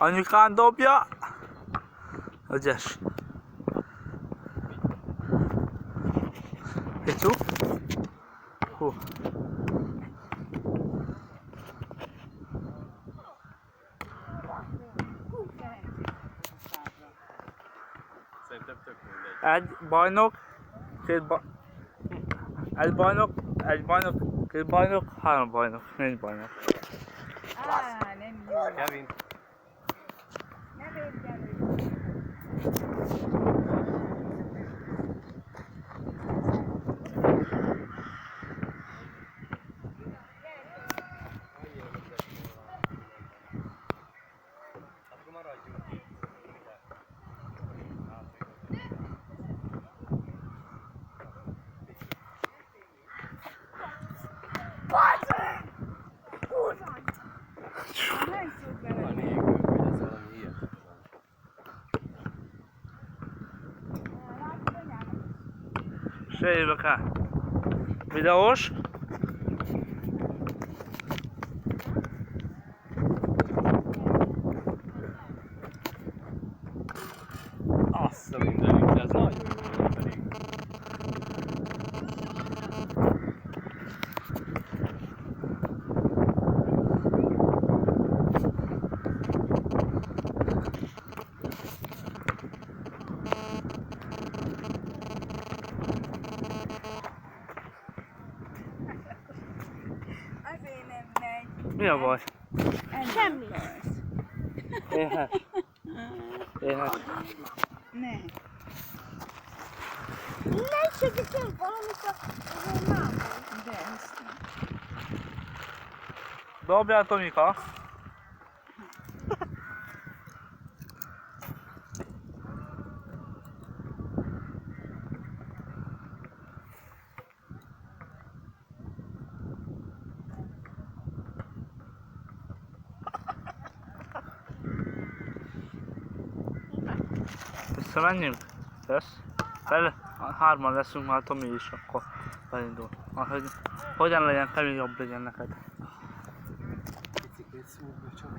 Anyukán dobja. Ügyes. Picu. Hú. Szerintem tök mindegy. Egy bajnok, egy bajnok, két bajnok, három bajnok, négy bajnok. Nem jó. Kevin. Ne védjen. Akkor maradjunk itt. Van égő, hogy ez valami hihetetlen. Se jövök el. Videós. Azt a mindenit, ez nagyon jó pedig. Azért nem megy. Mi a baj? Semmi. Éhes. Éhes. Ne. Ne segítsünk valamit a mámon. De ezt nem. Dobjál, Tomika. Visszamenjünk? Lesz? Hárman leszünk már, Tomi is, akkor elindul. Hogyan legyen, Kevin jobb legyen neked. Picikét szúrva csak.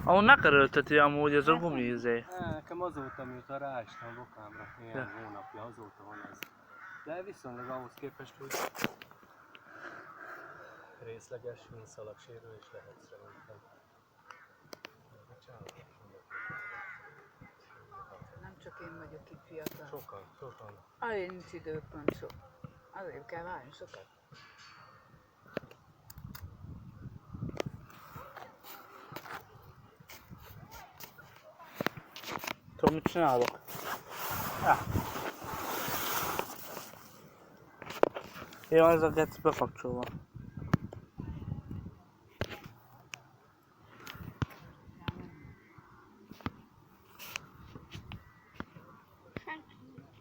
Amúgy megkerülteti amúgy ez a gumizé. Nekem azóta, mióta ráestem a bokámra, néhány hónapja, azóta van ez. De viszonylag ahhoz képest, hogy részleges vízszalagsérülés lehet szerintem. Nem csak én vagyok itt fiatal. Sokan. Azért nincs időpont sok. Azért kell várni sokat. Tudom, mit csinálok? Ja. Jó, ez a geci bekapcsolva.